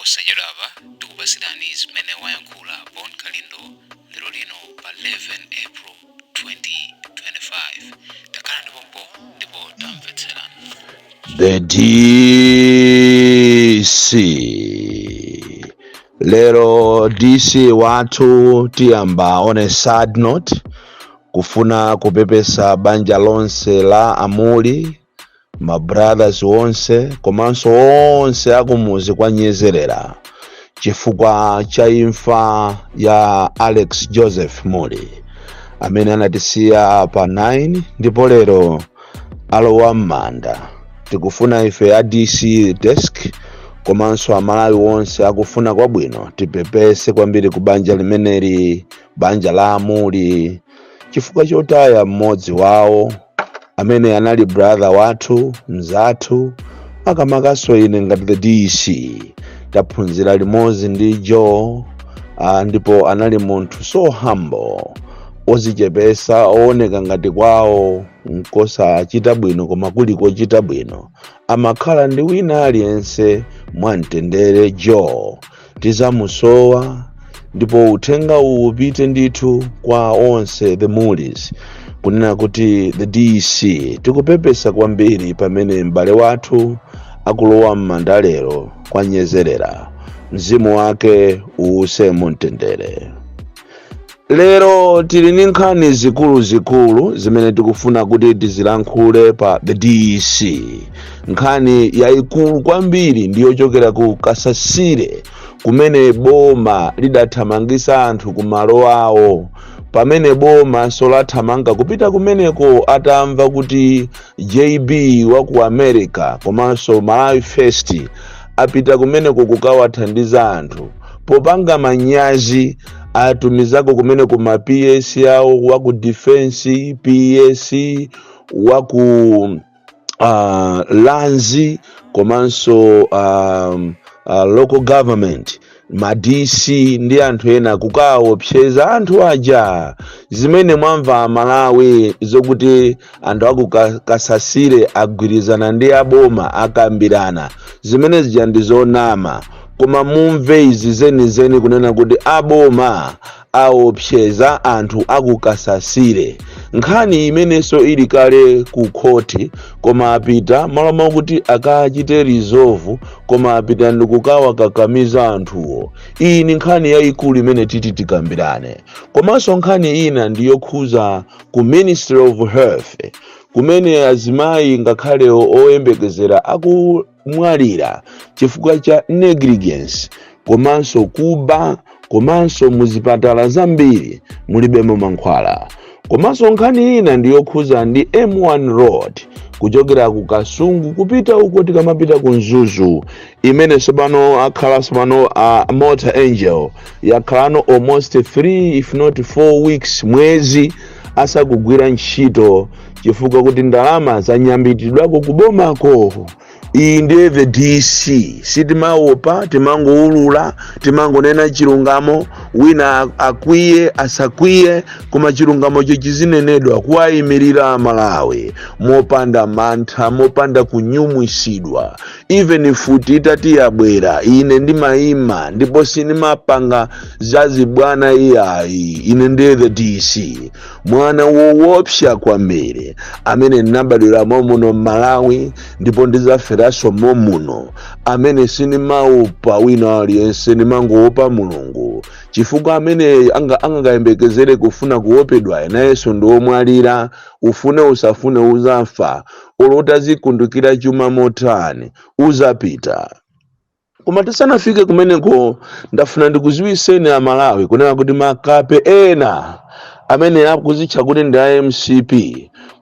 osachedwapa tikupasirani zimene wayankhula Bon Kalindo lero lino pa 11 April 2025. Takhala ndipompo ndipo tamvetserani. The DC. Lero DC watu tiyamba on a sad note kufuna kupepesa banja lonse la Amuli, my brothers onse, komanso onse akumuzi kwa Nyezerera chifukwa cha imfa ya Alex Joseph Muli amene anatisiya pa 9 ndipo lero alowa m'manda. Tikufuna ife ya DC desk komanso amalawi wonse akufuna kwabwino tipepese kwambiri ku banja limeneli, banja la Amuli, chifukwa chotaya mmodzi wawo amene anali brother wathu, mzathu, akamakaso ine ngati the DC taphunzira limodzi ndi Joe, ndipo anali munthu so humble, ozichepesa, ooneka ngati kwawo nkosachita bwino koma kuliko chita bwino, amakhala ndi wina aliyense mwamtendere. Joe tizamusowa, ndipo uthenga uwu upite ndithu kwa onse the Mulis kunena kuti the DC tikupepesa kwambiri pamene m'bale wathu akulowa m'manda lero kwa Nyezerera. Mzimu wake uwuse mumtendere. Lero tili ndi nkhani zikulu zimene tikufuna kuti tizilankhule pa the DC. Nkhani yayikulu kwambiri ndiyochokera ku Kasasire kumene boma lidathamangisa anthu ku malo awo, pamene boma solathamanga kupita kumeneko atamva kuti JB wa ku America komanso Malawi First apita kumeneko kukawathandiza anthu popanga manyazi, atumizako kumeneko ma PS yawo wa ku defense, PS wa ku lanzi komanso local government, ma DC ndi anthu ena kukaopseza anthu aja. Zimene mwamva Malawi zokuti anthu aku Kasasire agwirizana ndi aboma akambirana, zimene zija ndizonama, koma mumve izi zenizeni kunena kuti aboma aopseza anthu aku Kasasire. Nkhani imenenso ili kale ku khoti koma apita malama kuti akachite resolve, koma apita ndikukawa kakamiza anthuwo. Iyi ni nkhani yayikulu imene titi tikambirane. Komanso nkhani ina ndiyokhuza ku Ministry of Health kumene azimayi ngakhale oyembekezera akumwalira chifukwa cha negligence komanso kuba, komanso muzipatala zambiri mulibemo mankhwala. Komanso nkhani ina ndiyokhuza ndi M1 road kuchokera ku Kasungu kupita uko tikamapita ku Nzuzu, imene sobano akhala sobano Motor Angel yakhalano almost 3 if not 4 weeks mwezi asakugwira ntchito chifukwa kuti ndalama zanyambitidwako kubomako. Iyi ndiye the DC. Sitimaopa, timangoulula, timangonena chilungamo, wina akwiye asakwiye, koma chilungamo chizinenedwa kuwayimirira Malawi mopanda mantha, mopanda kunyumwisidwa. Even futi itati yabwera ine ndimayima ndipo sinimapanga zazibwana iyayi. Ine ndiye the DC, mwana woopsa kwambiri amene nabadwira muno Malawi ndipo ndizaferaso muno, amene sinimaupa wina aliyense, nimangoopa Mulungu chifukwa amene angayembekezere kufuna kuopedwa nayeso ndiomwalira. Ufune usafune uzafa, olota zikundukira chuma motani uzapita. Koma tisanafike kumeneko ndafuna ndikuziwiseni a Malawi kunena kuti makape ena amene akuzitcha kuti ndi MCP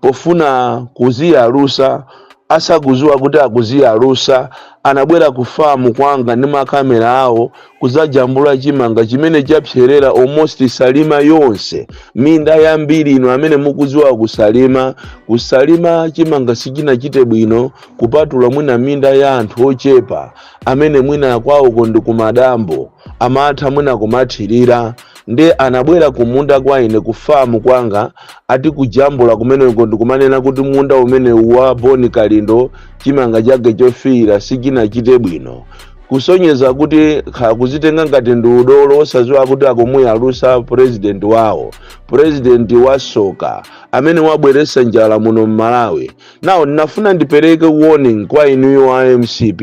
pofuna kuziyalusa asakuziwa kuti akuziyalusa, anabwera kufamu kwanga ndi makamera awo kuzajambula chimanga chimene chapserera almost Salima yonse. Minda yambiri ino amene mukuziwa kusalima chimanga sichinachite bwino kupatula mwina minda ya anthu ochepa amene mwina kwawo kondi kumadambo amatha mwina kumathirira. Nde anabwera kumunda kwa ine kufamu kwanga ati kujambula kumeneko ndikumanena kuti munda umene wa Bon Kalindo chimanga chake chofira sichinachite bwino. kusonyeza kuti kuzitenga ngati ndi udolo osaziwa kuti akumuyalusa president wawo, president wa soka amene wabweretsa njala muno Malawi. Now nafuna ndipereke warning kwa inuyo wa MCP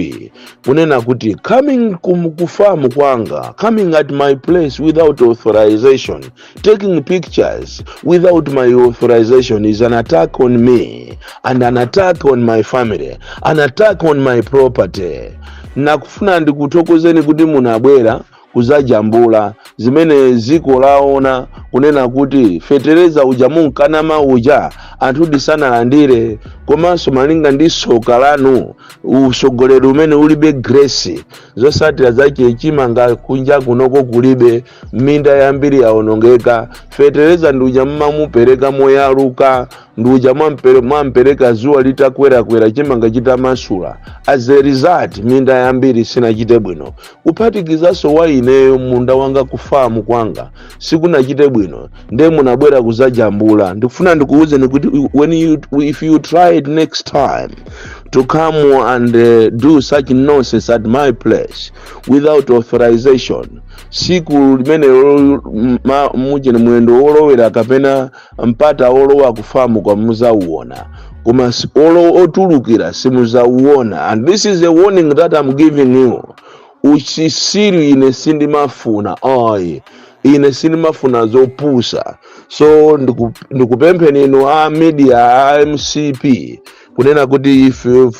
kunena kuti coming kufamu kwanga, coming at my place without authorization, taking pictures without my authorization is an attack on me and an attack on my family, an attack on my property. Nakufuna ndikuthokozeni kuti munabwera kuzajambula zimene ziko laona kunena kuti fetereza uja munkanama uja anthu disanalandire, komanso malinga ndi soka lanu usogolero umene ulibe grace zosatira zache chimanga kunja kunoko kulibe, minda yambiri yaonongeka. Fetereza ndi uja mmamupereka moyaluka, ndi uja mwampereka zuwa litakwera chimanga chitamasula. As a result minda yambiri sinachite bwino, kuphatikizaso wa ineyo munda wanga kufamu kwanga sikunachite bwino, nde munabwera kuzajambula. Ndikufuna ndikuwuzeni kuti if you try it next time to come and do such nonsense at my place without authorization, siku limene mujene mwendo olowera kapena mpata olowa kufamu kwa muzauona, koma otulukira simuzauona. And this is a warning that I'm giving you. Uchisiru ine sindimafuna ine sindimafuna zopusa. So ndikupempheni inu a media a MCP kunena kuti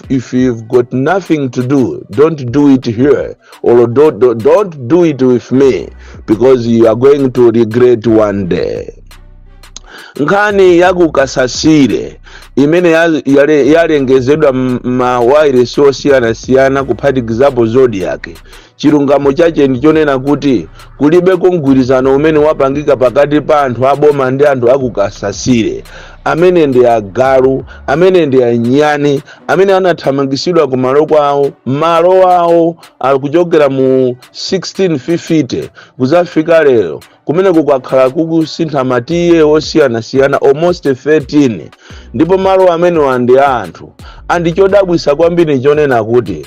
if you've got nothing to do, don't do it here, or don't do it with me, because you are going to regret one day. Nkhani yakukasasire imene yalengezedwa mawayilesi osiyana kuphatikizapo Zodiac, chilungamo chache ndichonena kuti kulibeko mgwirizano umene wapangika pakati pa anthu aboma ndi anthu akukasasire, amene ndi agalu, amene ndi anyani, amene anathamangisidwa ku malo awo akuchokera mu 1650 kuzafika lero kumene kukakhala kukusintha matiye osiyana almost 13. Ndipo malo amene wandi anthu andichodabwisa kwambiri chonena kuti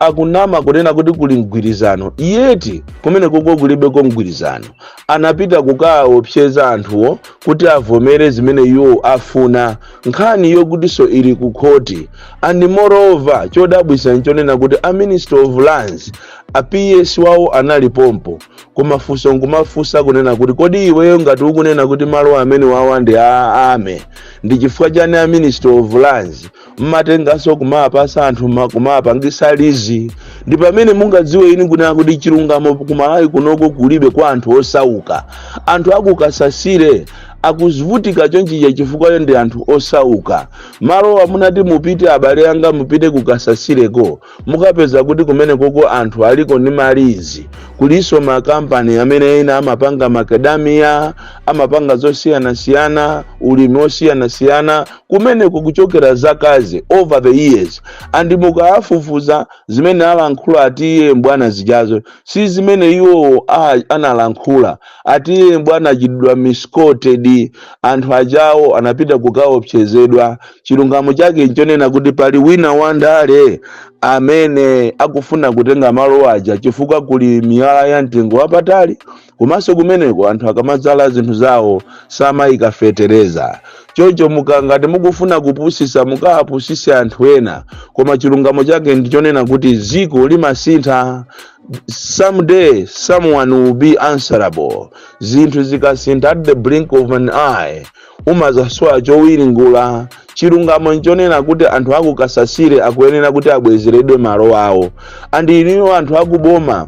akunama kunena kuti kuli mgwirizano, yeti kumene kulibeko mgwirizano. Anapita kukaopseza anthuwo kuti avomere zimene iwo afuna, nkhani yokutiso ili ku khoti. And moreover chodabwisa nchonena kuti a Minister of Lands, a PS wawo analipompo kumafuso nkumafusa kunena kuti kodi iweyo ngati ukunena kuti malo amene wawa ndi ame ndi chifukwa chani a Minister of Lands mmatengaso kumapasa anthu kumapangisa lizi? Ndi pamene mungadziwe ini kunena kuti chilungamo kumalawi kunoko kulibe kwa anthu osauka. Anthu akukasasire akuzivutika chonchicha chifukwa ndi anthu osauka. Malo amunati mupite abale anga mupite kukasasireko, mukapeza kuti kumene koko anthu aliko ndi malizi. Kuliso makampani amene ena amapanga macadamia, amapanga zosiyana ulimi osiyana kumene kukuchokera zakazi over the years. And mukaafufuza zimene alankhula atiye mbwana zijazo si zimene iwo analankhula. Atiye mbwana chidwa misquoted, anthu ajawo anapita kukaopsezedwa. Chilungamo chake nchonena kuti pali wina wandale amene akufuna kutenga malo aja chifukwa kuli miyala ya mtengo wapatali, komanso kumeneko anthu akamadzala zinthu zawo samayika fetereza. Choncho mukangati mukufuna kupusisa mukapusise anthu ena, koma chilungamo chake ndichonena kuti ziko limasintha. Someday someone will be answerable. Zinthu zikasintha at the blink of an eye umazaswa chowiringula. Chilungamo nchonena kuti anthu akukasasire akuyenera kuti abwezeredwe malo awo. Andi iniwo anthu akuboma,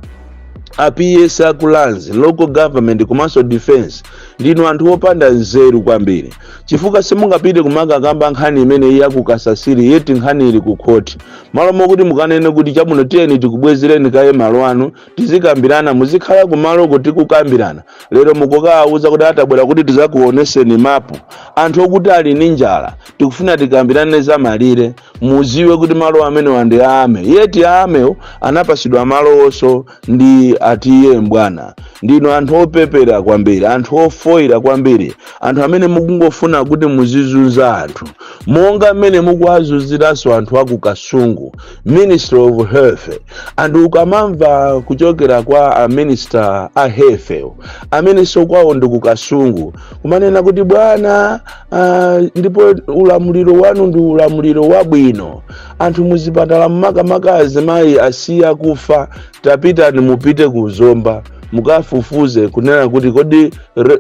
a PS akulanzi, local government komanso defense, ndino anthu opanda nzeru kwambiri. Chifukwa simungapite kumakakamba nkhani imene yakukasasire yeti nkhani ili ku court. Malo mokuti mukanene kuti chabuno tiyeni tikubwezereni kaye malo anu tizikambirana, muzikhala kumalo kuti kukambirana. Lero mukokauza kuti atabwera kuti tizakuoneseni mapu anthu okuti ali ndi njala tikufuna tikambirane za malire, muziwe kuti malo amene wandi ame, yeti amewo anapasidwa malo oso ndi atiye mbwana. Ndino anthu opepera kwambiri, anthu mukufoira kwambiri anthu amene mukungofuna kuti muzizunza anthu monga amene mukuwazunziranso anthu aku Kasungu Ministry of Health. Anthu ukamamva kuchokera kwa a minister a health amene sokwawo ndi ku Kasungu kumanena kuti bwana ndipo ulamuliro wanu ndi ulamuliro wabwino, anthu muzipatala makamaka azimayi asiya kufa, tapitani mupite ku Zomba mukafufuze kunena kuti kodi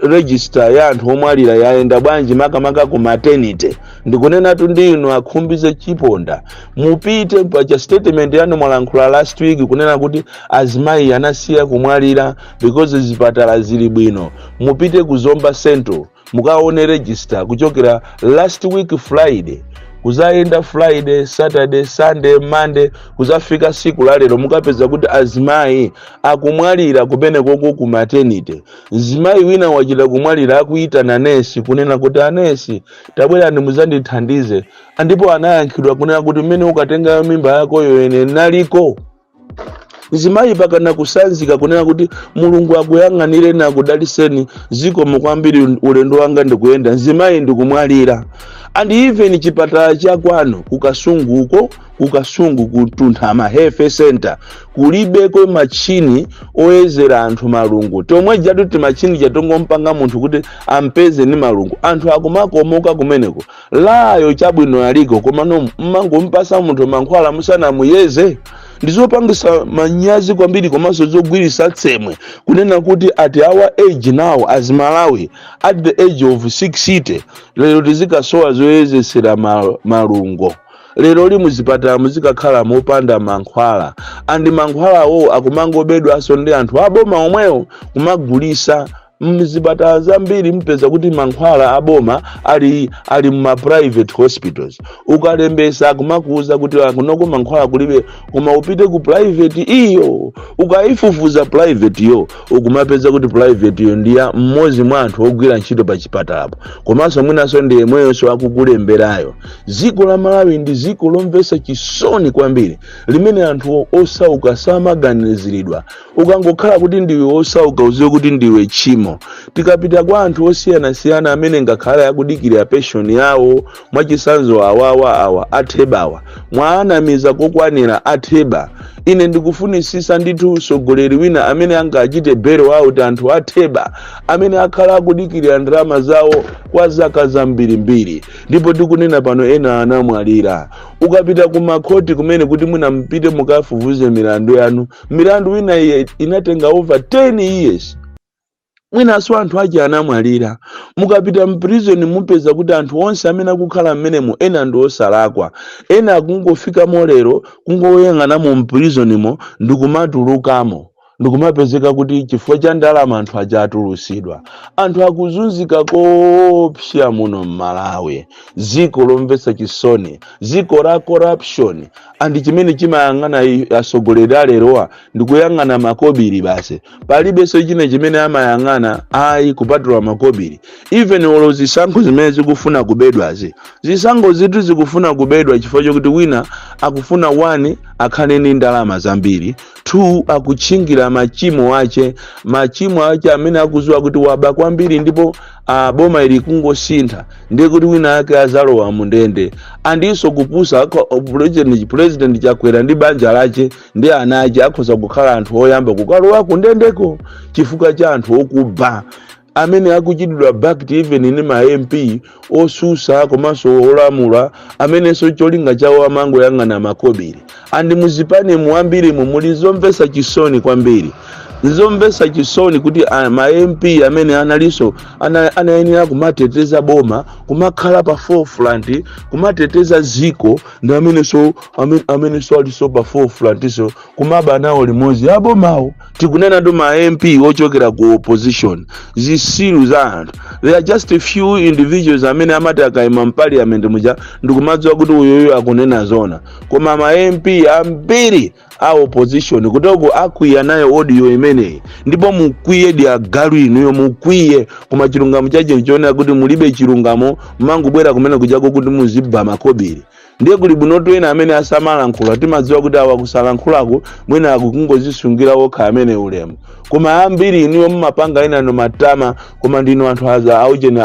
register ya anthu omwalira yaenda bwanji makamaka ku maternity. Ndikunena ndi inu akhumbize chiponda mupite pa statement yanu mwalankhula last week kunena kuti azimayi anasiya kumwalira because zipatala zili bwino. Mupite ku Zomba Central mukaone register kuchokera last week Friday kuzaenda Friday, Saturday, Sunday, Monday kuzafika siku la lero mukapeza kuti azimayi akumwalira kumene koko ku maternity. Zimayi wina wachita kumwalira akuita na nesi kunena kuti anesi tabwera ndi muzandithandize, ndipo anayankhidwa kunena kuti mmene ukatenga mimba yako yoyene naliko. Zimayi pakana kusanzika kunena kuti Mulungu akuyang'anire na kudaliseni zikomo kwambiri ulendo wanga ndikuyenda, zimayi ndikumwalira. And even chipatala cha kwano kukasungu uko kukasungu kutunthama health center kulibeko machini oyezera anthu malungu. Tomwe jatu ti machini jatongompanga munthu kuti ampeze ni malungu. Anthu akumakomoka kumeneko layo chabwino aliko komano mmangompasa munthu mankhwala musana muyeze. Ndizopangisa manyazi kwambiri komanso zogwirisa tsemwe kunena kuti at our age now as Malawi at the age of 60 lero tizikasowa zoyezesera malungo. Lero li muzipatala muzikakhala mopanda mankhwala, andi mankhwalawo akumangobedwaso ndi anthu aboma omwewo kumagulisa. Mzipatala zambiri mpeza kuti mankhwala aboma ali muma private hospitals. Ukalembesa kumakuuza kuti kunoko mankhwala kulibe koma upite ku private iyo. Ukaifufuza private yo ukumapeza kuti private yo ndiya mmozi mwa anthu ogwira ntchito pa chipatalapo. Komanso mwinaso ndi yemweyo akukulemberayo. Ziko la Malawi ndi ziko lomvesa chisoni kwambiri limene anthu osauka samaganiziridwa. Ukangokhala kuti ndiwe osauka uziwe kuti ndiwe chimo. Tikapita kwa anthu osiyana amene ngakhala yakudikira pension yawo mwachisanzo awa athebawa mwaanamiza kokwanira atheba. Ine ndikufunisisa ndithu usogoleri wina amene angachite bero wawo kuti anthu atheba amene akhala akudikira ndalama zawo kwa zaka zambirimbiri. Ndipo tikunena pano ena anamwalira. Ukapita ku makhoti kumene kuti mwina mpite mukafufuze milandu yanu, milandu wina inatenga over 10 years. Mwina so anthu aja anamwalira. Mukapita mprison mupeza kuti anthu onse amene akukhala mmenemo ena ndi osalakwa. Ena akungofika molero kungoyang'ana mu mprison mo ndikumatulukamo. Ndikumapezeka kuti chifukwa cha ndalama anthu aja atulusidwa. Anthu akuzunzika kopsya muno Malawi. Ziko lomvesa chisoni, ziko la corruption. Andi chimene chimayang'ana asogoleri alerowa ndikuyang'ana makobiri basi. Palibe so chimene amayang'ana ayi kupatula makobiri. Even olo zisankho zimene zikufuna kubedwazi. Zisankho zitu zikufuna kubedwa chifukwa chokuti wina akufuna 1 akhale ndi ndalama zambiri, 2 akuchingira machimo ache amene akuziwa kuti waba kwambiri ndipo boma ili kungosintha ndiye kuti wina ake azalowa mundende. Andiso kupusa president chakwera ndi banja lache ndi ana ache akhoza kukhala anthu oyamba kukalowa kundendeko chifukwa cha anthu okuba amene akuchitidwa back even ni ma MP osusa komanso olamula amene so cholinga chawo amango yang'ana makobiri. Andi muzipane muambiri muli zomvesa chisoni kwambiri. Zomvesa chisoni kuti ma MP amene analiso anayenera kumateteza boma kumakhala pa forefront kumateteza ziko ndi amene so aliso pa forefront so kumaba nawo limozi abomawo. Tikunena ndo ma MP ochokera ku opposition zisilu za anthu. There are just a few individuals amene amati akaima parliament muja ndikumadziwa kuti uyoyo akunena zona. Koma ma MP ambiri a opposition kutoko akwiya nayo audio imene ndipo mukwiye dia galu inuyo mukwiye kuma chilungamo chaje chona kuti mulibe chilungamo mangubwera kumene kujako kuti muzibba makobiri. ndiye kuli bwinotu ena amene asamalankhula timadziwa kuti awa kusalankhulako mwina akukungozisungira okha amene ulemu koma ambiri iniwo mumapanga ena no matama koma ndino anthu aza aujeni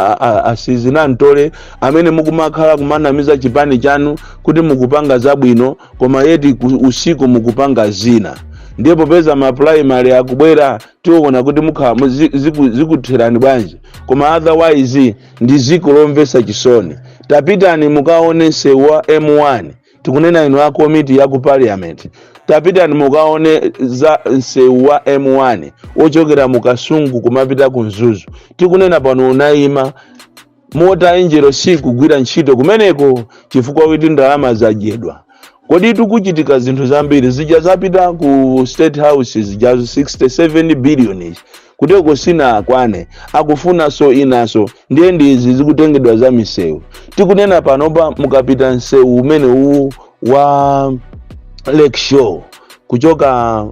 asizinantole amene mukumakhala kumanamiza chipani chanu kuti mukupanga zabwino koma yeti usiku mukupanga zina ndiye popeza ma primary akubwera tiona kuti mukhala zikutherani bwanji koma otherwise ndi ziko lomvesa chisoni tapitani mukaone nsewu wa M1 tikunena ino a komiti ya ku parliament tapitani mukaone za nsewu wa M1 ochokera mukasungu kumapita ku Mzuzu tikunena pano unayima mota injero sikugwira ntchito kumeneko chifukwa kuti ndalama zadyedwa kodi tikuchitika zinthu zambiri zija zapita ku state house zija 67 billion kuteko sina akwane akufuna so inaso ndiye ndizi zikutengedwa za misewu tikunena panopa mukapita nsewu umene huu wa Lake Shore kuchoka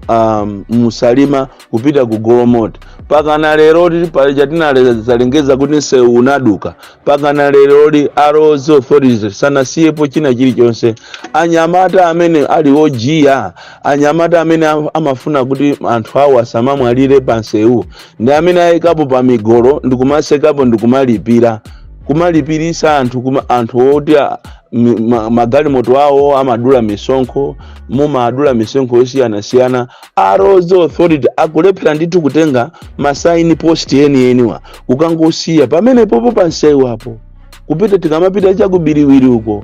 Musalima kupita ku Goromota pakana lero pali chatinalengeza kuti nsewu unaduka pakana lero Arrows Authorities sanasiyepo china chilichonse anyamata amene ali ojiya anyamata amene amafuna kuti anthu awo asamamwalire pa nsewu ndi amene ayikapo pa migolo ndikumasekapo ndikumalipira kumalipirisa anthu oti magalimoto awo amadula misonkho mumadula misonkho osiyana Arrows Authority akulephera ndithu kutenga masaini post eniwa kukangosiya pamene popo pansewu apo kupita tikamapita chakubiriwiri uko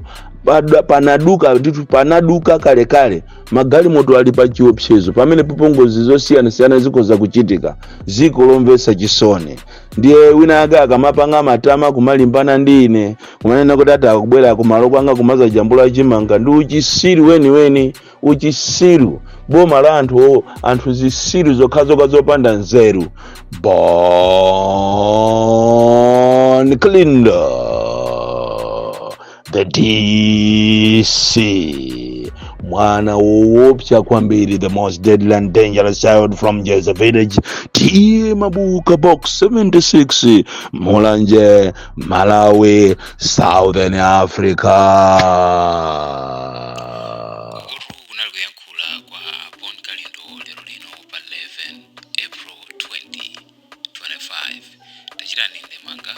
panaduka ndithu panaduka kale magalimoto ali pa chiopsezo pamene popo ngozi zosiyana zikoza kuchitika ziko lomvesa chisoni ndiye wina ake akamapanga matama kumalimbana ndi ine kumanena kuti atakubwera kumalo kwanga kumaza jambula chimanga ndi uchisiru weni uchisiru boma la anthu zisiru zokhazoka zopanda nzeru Bon Kalindo the DC mwana woopsa kwambiri the most deadly and dangerous child from Jeza village T Mabuka box 76 Mulanje Malawi Southern Africa. Kunalikuyankhula kwa Bon Kalindo lero lino pa 11 April 2025 tachitani ndemanga